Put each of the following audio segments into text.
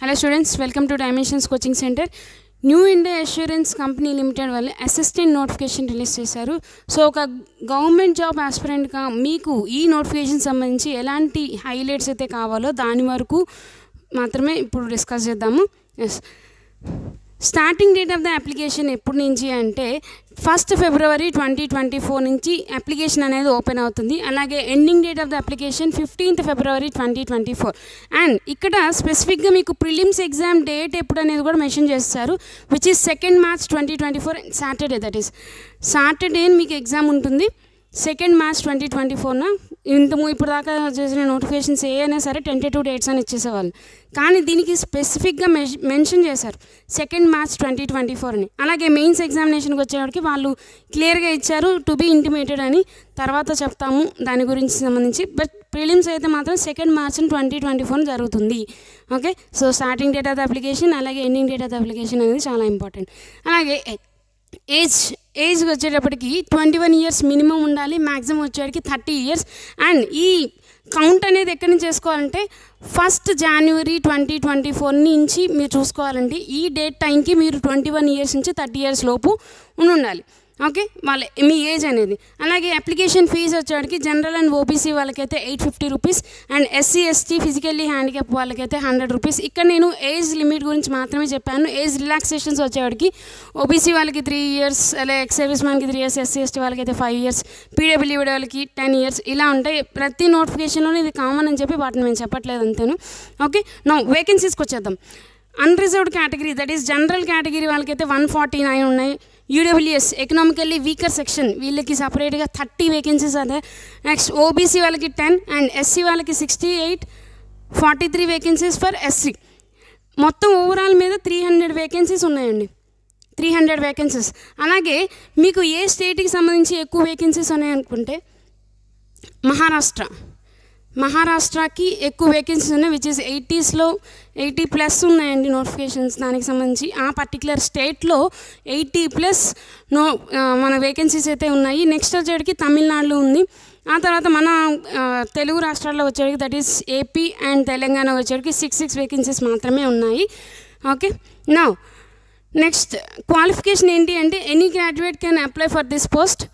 Hello students, welcome to Dimensions Coaching Center. New India assurance company limited వాళ్ళు assistant notification release చేశారు. So ఒక government job ఆస్పిరెంట్గా మీకు ఈ notification సంబంధించి ఎలాంటి హైలైట్స్ అయితే కావాలో దాని వరకు మాత్రమే ఇప్పుడు డిస్కస్ చేద్దాము. Yes, starting date of the application ఎప్పటి నుంచి అంటే 1st February 2024 నుంచి అప్లికేషన్ అనేది ఓపెన్ అవుతుంది. అలాగే ending date of the application 15th February 2024. And ఇక్కడ స్పెసిఫిక్గా మీకు ప్రిలిమ్స్ ఎగ్జామ్ డేట్ ఎప్పుడు అనేది కూడా మెన్షన్ చేస్తారు, which is 2nd March 2024 Saturday. That is Saturday మీకు ఎగ్జామ్ ఉంటుంది 2nd March 2024. ఇప్పుడు దాకా చేసిన నోటిఫికేషన్స్ ఏ అయినా సరే టెంటేటివ్ డేట్స్ అని ఇచ్చేసేవాళ్ళు, కానీ దీనికి స్పెసిఫిక్గా మెన్షన్ చేశారు 2nd March 2024 అని. అలాగే మెయిన్స్ ఎగ్జామినేషన్కి వచ్చేవాడికి వాళ్ళు క్లియర్గా ఇచ్చారు టు బీ ఇంటిమేటెడ్ అని, తర్వాత చెప్తాము దాని గురించి సంబంధించి. బట్ ప్రిలిమ్స్ అయితే మాత్రం 2nd March 2024 జరుగుతుంది. Okay, so starting date of the application అలాగే ending date of the application అనేది చాలా ఇంపార్టెంట్. అలాగే ఏజ్ వచ్చేటప్పటికి 21 years మినిమం ఉండాలి, మ్యాక్సిమం వచ్చేటికి 30 years. అండ్ ఈ కౌంట్ అనేది ఎక్కడి నుంచి చేసుకోవాలంటే 1st January 2024 నుంచి మీరు చూసుకోవాలండి. ఈ డేట్ టైంకి మీరు 21 years నుంచి 30 years లోపు ఉండాలి. ఓకే, వాళ్ళ మీ ఏజ్ అనేది. అలాగే అప్లికేషన్ ఫీజు వచ్చేటికి జనరల్ అండ్ ఓబీసీ వాళ్ళకైతే 850 rupees, and SC ST physically handicap వాళ్ళకైతే 100 రూపీస్. ఇక్కడ నేను ఏజ్ లిమిట్ గురించి మాత్రమే చెప్పాను. ఏజ్ రిలాక్సేషన్స్ వచ్చేవాడికి ఓబీసీ వాళ్ళకి 3 years, అలాగే ex service మ్యాన్కి 3 years, SC ST వాళ్ళకైతే 5 years, PWD వాళ్ళకి 10 years ఇలా ఉంటాయి. ప్రతి నోటిఫికేషన్లోనే ఇది కామన్ అని చెప్పి వాటిని మేము చెప్పట్లేదు అంతేను. ఓకే, నా వేకెన్సీస్కి వచ్చేద్దాం. Unreserved category that is general category వాళ్ళకైతే 149 ఉన్నాయి. UWS ఎకనామికల్లీ వీకర్ సెక్షన్ వీళ్ళకి సపరేట్గా 30 వేకెన్సీస్ అదే. నెక్స్ట్ ఓబీసీ వాళ్ళకి 10 అండ్ SC వాళ్ళకి 68, 43 వేకెన్సీస్ ఫర్ SC. మొత్తం ఓవరాల్ మీద 300 వేకెన్సీస్ ఉన్నాయండి, 300 వేకెన్సీస్. అలాగే మీకు ఏ స్టేట్కి సంబంధించి ఎక్కువ వేకెన్సీస్ ఉన్నాయనుకుంటే మహారాష్ట్రకి ఎక్కువ వేకెన్సీస్ ఉన్నాయి, విచ్ ఇస్ 80+ ఉన్నాయండి నోటిఫికేషన్స్ దానికి సంబంధించి. ఆ పర్టికులర్ స్టేట్లో 80+ మన వేకెన్సీస్ అయితే ఉన్నాయి. నెక్స్ట్ వచ్చేటికి తమిళనాడులో ఉంది. ఆ తర్వాత మన తెలుగు రాష్ట్రాల్లో వచ్చేటికి that is AP and Telangana వచ్చేటికి 6 వేకెన్సీస్ మాత్రమే ఉన్నాయి. ఓకే, నౌ నెక్స్ట్ క్వాలిఫికేషన్ ఏంటి అంటే any graduate can apply for this post.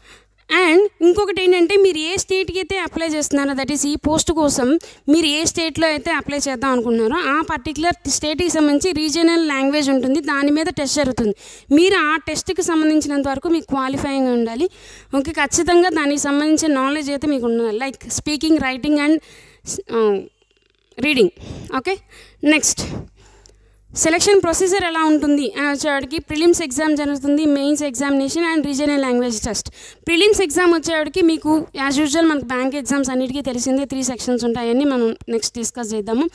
And ఇంకొకటి ఏంటంటే మీరు ఏ స్టేట్కి అయితే అప్లై చేస్తున్నారో దట్ ఈస్ ఈ పోస్ట్ కోసం మీరు ఏ స్టేట్లో అయితే అప్లై చేద్దాం అనుకుంటున్నారో ఆ పర్టికులర్ స్టేట్కి సంబంధించి రీజనల్ లాంగ్వేజ్ ఉంటుంది, దాని మీద టెస్ట్ జరుగుతుంది. మీరు ఆ టెస్ట్కి సంబంధించినంత వరకు మీకు క్వాలిఫైయింగ్ ఉండాలి. ఓకే, ఖచ్చితంగా దానికి సంబంధించిన నాలెడ్జ్ అయితే మీకు ఉండాలి, like speaking, writing and reading. Okay, next selection procedure ఎలా ఉంటుంది అని వచ్చేవాడికి ప్రిలిమ్స్ ఎగ్జామ్ జరుగుతుంది, mains examination and regional language test. Prelims exam వచ్చేవాడికి మీకు యాజ్ యూజువల్ మనకు బ్యాంక్ ఎగ్జామ్స్ అన్నిటికీ తెలిసిందే 3 sections ఉంటాయని మనం నెక్స్ట్ డిస్కస్ చేద్దాము.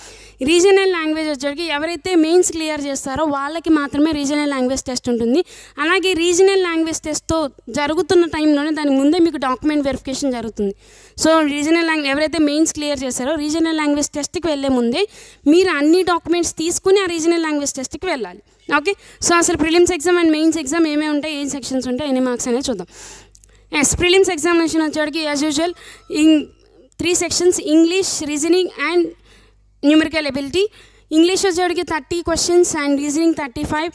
రీజనల్ లాంగ్వేజ్ వచ్చేవాడికి ఎవరైతే మెయిన్స్ క్లియర్ చేస్తారో వాళ్ళకి మాత్రమే రీజనల్ లాంగ్వేజ్ టెస్ట్ ఉంటుంది. అలాగే రీజనల్ లాంగ్వేజ్ టెస్ట్తో జరుగుతున్న టైంలోనే దానికి ముందే మీకు డాక్యుమెంట్ వెరిఫికేషన్ జరుగుతుంది. సో రీజనల్ లాంగ్వేజ్ ఎవరైతే మెయిన్స్ క్లియర్ చేస్తారో రీజనల్ లాంగ్వేజ్ టెస్ట్కి వెళ్ళే ముందే మీరు అన్ని డాక్యుమెంట్స్ తీసుకుని ఆ రీజనల్ లాంగ్వేజ్ టెస్ట్కి వెళ్ళాలి. ఓకే, సో అసలు prelims exam and mains exam ఏమేమి ఉంటాయి, ఏం సెక్షన్స్ ఉంటాయి, ఎన్ని మార్క్స్ అనేది చూద్దాం. ఎస్, ప్రిలిమ్స్ ఎగ్జామినేషన్ వచ్చేవాడికి as usual 3 sections English, reasoning and numerical ability. English వచ్చేవాడికి 30 questions and reasoning 35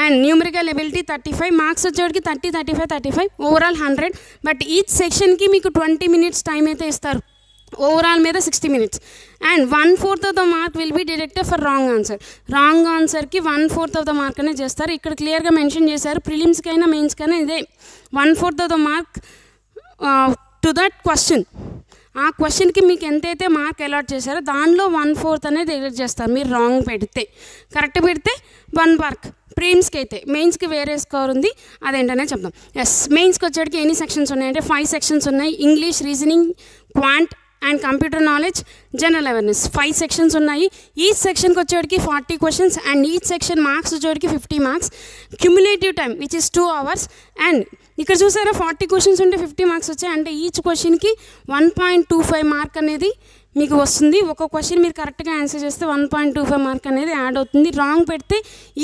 and numerical ability 35. Marks వచ్చేవాడికి 30, 35, 35 ఓవరాల్ 100. బట్ ఈచ్ సెక్షన్కి మీకు 20 minutes టైం అయితే ఇస్తారు, ఓవరాల్ మీద 60 minutes. And 1/4 of the mark will be deducted for wrong answer. Wrong ఆన్సర్కి 1/4 of the mark అనే చేస్తారు. ఇక్కడ క్లియర్గా మెన్షన్ చేశారు, ప్రిలిమ్స్కైనా మెయిన్స్కైనా ఇదే 1/4 of the mark to that question. ఆ క్వశ్చన్కి మీకు ఎంతైతే మార్క్ అలాట్ చేశారో దానిలో 1/4 అనేది డిడక్ట్ చేస్తారు మీరు రాంగ్ పెడితే. కరెక్ట్ పెడితే 1 మార్క్. ప్రిలిమ్స్కి అయితే, మెయిన్స్కి వేరే స్కోర్ ఉంది, అదేంటనే చెప్దాం. ఎస్, మెయిన్స్కి వచ్చేటికి ఎన్ని సెక్షన్స్ ఉన్నాయంటే 5 sections ఉన్నాయి. English, reasoning, quant and computer knowledge, general awareness 5 sections ఉన్నాయి. ఈచ్ సెక్షన్కి వచ్చేటికి 40 questions and each section marks వచ్చేటికి 50 marks. Cumulative time which is 2 hours. And ఇక్కడ చూసారా 40 questions ఉంటే 50 marks వచ్చాయి అంటే ఈచ్ క్వశ్చన్కి 1.25 mark అనేది మీకు వస్తుంది. ఒక క్వశ్చన్ మీరు కరెక్ట్గా ఆన్సర్ చేస్తే 1.25 మార్క్ అనేది యాడ్ అవుతుంది. రాంగ్ పెడితే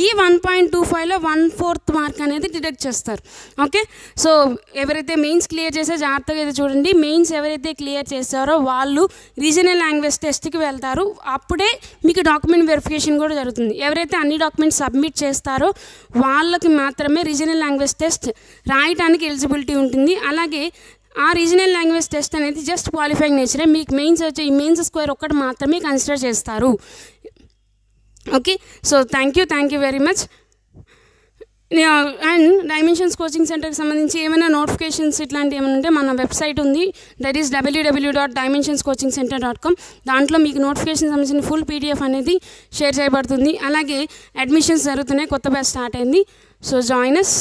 ఈ 1.25లో 1/4 మార్క్ అనేది డిడక్ట్ చేస్తారు. ఓకే, సో ఎవరైతే మెయిన్స్ క్లియర్ చేసే జాగ్రత్తగా అయితే చూడండి. మెయిన్స్ ఎవరైతే క్లియర్ చేస్తారో వాళ్ళు రీజనల్ లాంగ్వేజ్ టెస్ట్కి వెళ్తారు. అప్పుడే మీకు డాక్యుమెంట్ వెరిఫికేషన్ కూడా జరుగుతుంది. ఎవరైతే అన్ని డాక్యుమెంట్స్ సబ్మిట్ చేస్తారో వాళ్ళకి మాత్రమే రీజనల్ లాంగ్వేజ్ టెస్ట్ రాయడానికి ఎలిజిబిలిటీ ఉంటుంది. అలాగే ఆ రీజనల్ లాంగ్వేజ్ టెస్ట్ అనేది జస్ట్ క్వాలిఫైయింగ్ నేచరే. మీకు మెయిన్స్ వచ్చే ఈ మెయిన్స్ స్కోర్ ఒక్కటి మాత్రమే కన్సిడర్ చేస్తారు. Okay, so thank you very much. And dimensions coaching సెంటర్కి సంబంధించి ఏమైనా నోటిఫికేషన్స్ ఇట్లాంటివి ఏమైనా ఉంటే మన వెబ్సైట్ ఉంది, దట్ ఈస్ www.dimensionscoachingcenter.com. దాంట్లో మీకు నోటిఫికేషన్ సంబంధించిన ఫుల్ PDF అనేది షేర్ చేయబడుతుంది. అలాగే అడ్మిషన్స్ జరుగుతున్నాయి, కొత్త బ్యాచ్ స్టార్ట్ అయింది. So join us.